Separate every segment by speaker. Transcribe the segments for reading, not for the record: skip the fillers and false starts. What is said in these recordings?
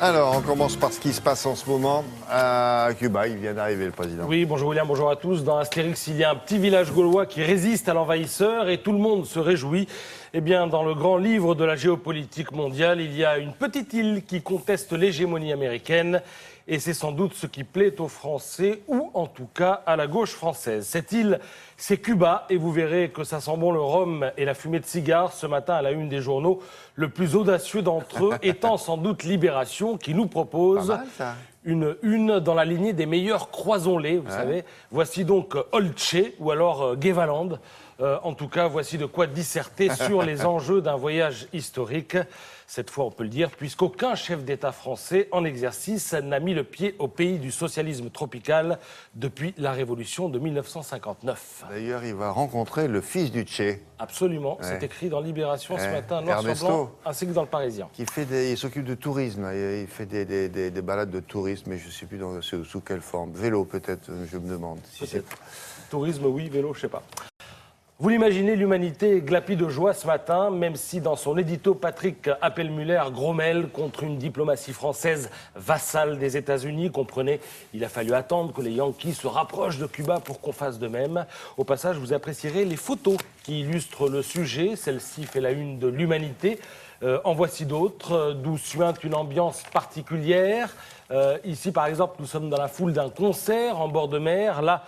Speaker 1: Alors, on commence par ce qui se passe en ce moment à Cuba. Il vient d'arriver, le président.
Speaker 2: Oui, bonjour William, bonjour à tous. Dans Astérix, il y a un petit village gaulois qui résiste à l'envahisseur et tout le monde se réjouit. Eh bien, dans le grand livre de la géopolitique mondiale, il y a une petite île qui conteste l'hégémonie américaine. Et c'est sans doute ce qui plaît aux Français, ou en tout cas à la gauche française. Cette île, c'est Cuba, et vous verrez que ça sent bon le rhum et la fumée de cigares ce matin à la une des journaux. Le plus audacieux d'entre eux étant sans doute Libération, qui nous propose une dans la lignée des meilleurs croisons-les, vous savez. Voici donc Olche, ou alors Guévaland. En tout cas, voici de quoi disserter sur les enjeux d'un voyage historique. Cette fois, on peut le dire, puisqu'aucun chef d'État français en exercice n'a mis le pied au pays du socialisme tropical depuis la révolution de 1959.
Speaker 1: D'ailleurs, il va rencontrer le fils du Che.
Speaker 2: Absolument, c'est écrit dans Libération ce matin, noir sur blanc, ainsi que dans le Parisien.
Speaker 1: Il s'occupe de tourisme, il fait des balades de tourisme, mais je ne sais plus sous quelle forme. Vélo peut-être, je me demande.
Speaker 2: Si tourisme, oui, vélo, je ne sais pas. Vous l'imaginez, l'humanité glapit de joie ce matin, même si dans son édito, Patrick Appelmuller grommelle contre une diplomatie française vassale des États-Unis. Comprenez, il a fallu attendre que les Yankees se rapprochent de Cuba pour qu'on fasse de même. Au passage, vous apprécierez les photos qui illustrent le sujet. Celle-ci fait la une de l'Humanité. En voici d'autres, d'où suinte une ambiance particulière. Ici, par exemple, nous sommes dans la foule d'un concert en bord de mer. Là,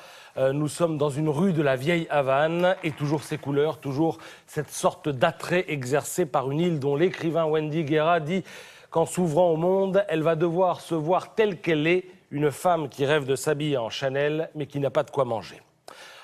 Speaker 2: nous sommes dans une rue de la vieille Havane et toujours ces couleurs, toujours cette sorte d'attrait exercé par une île dont l'écrivain Wendy Guerra dit qu'en s'ouvrant au monde, elle va devoir se voir telle qu'elle est, une femme qui rêve de s'habiller en Chanel mais qui n'a pas de quoi manger.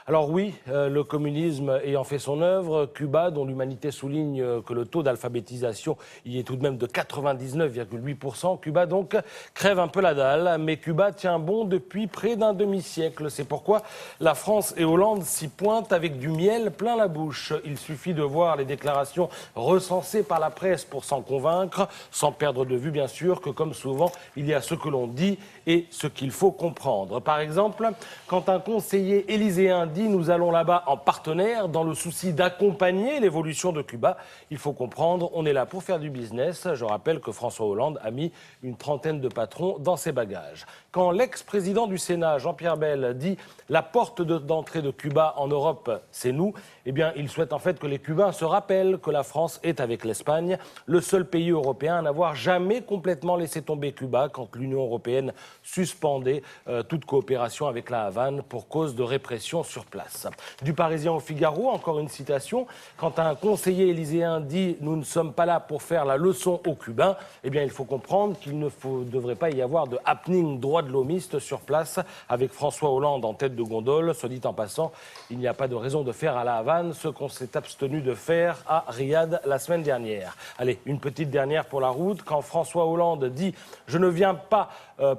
Speaker 2: Alors oui, le communisme ayant fait son œuvre, Cuba, dont l'humanité souligne que le taux d'alphabétisation y est tout de même de 99,8%, Cuba donc crève un peu la dalle, mais Cuba tient bon depuis près d'un demi-siècle. C'est pourquoi la France et Hollande s'y pointent avec du miel plein la bouche. Il suffit de voir les déclarations recensées par la presse pour s'en convaincre, sans perdre de vue bien sûr que comme souvent, il y a ce que l'on dit et ce qu'il faut comprendre. Par exemple, quand un conseiller élyséen dit « Nous allons là-bas en partenaire dans le souci d'accompagner l'évolution de Cuba », il faut comprendre, on est là pour faire du business. Je rappelle que François Hollande a mis une trentaine de patrons dans ses bagages. Quand l'ex-président du Sénat, Jean-Pierre Bel, dit « La porte d'entrée de Cuba en Europe, c'est nous », eh bien, il souhaite en fait que les Cubains se rappellent que la France est, avec l'Espagne, le seul pays européen à n'avoir jamais complètement laissé tomber Cuba quand l'Union européenne suspendait toute coopération avec la Havane pour cause de répression sur place. Du Parisien au Figaro, encore une citation. Quand un conseiller élyséen dit « Nous ne sommes pas là pour faire la leçon aux Cubains », eh bien, il faut comprendre qu'il ne devrait pas y avoir de happening droit de l'homiste sur place avec François Hollande en tête de gondole. Soit dit en passant, il n'y a pas de raison de faire à la Havane ce qu'on s'est abstenu de faire à Riyad la semaine dernière. Allez, une petite dernière pour la route. Quand François Hollande dit « Je ne viens pas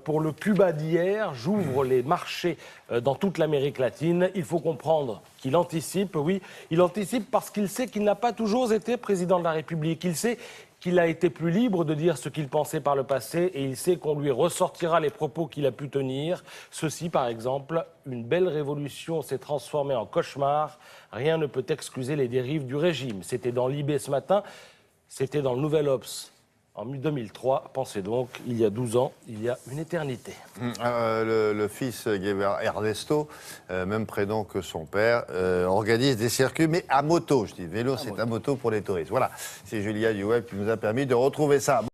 Speaker 2: pour le Cuba d'hier, j'ouvre les marchés dans toute l'Amérique latine », il faut comprendre qu'il anticipe, oui, il anticipe parce qu'il sait qu'il n'a pas toujours été président de la République. Il sait qu'il a été plus libre de dire ce qu'il pensait par le passé et il sait qu'on lui ressortira les propos qu'il a pu tenir. Ceci, par exemple, une belle révolution s'est transformée en cauchemar. Rien ne peut excuser les dérives du régime. C'était dans Libé ce matin, c'était dans le Nouvel Obs en 2003. Pensez donc, il y a 12 ans, il y a une éternité.
Speaker 1: Le fils Ernesto, même prénom que son père, organise des circuits, mais à moto. Je dis vélo, c'est à moto pour les touristes. Voilà, c'est Julia du Web qui nous a permis de retrouver ça.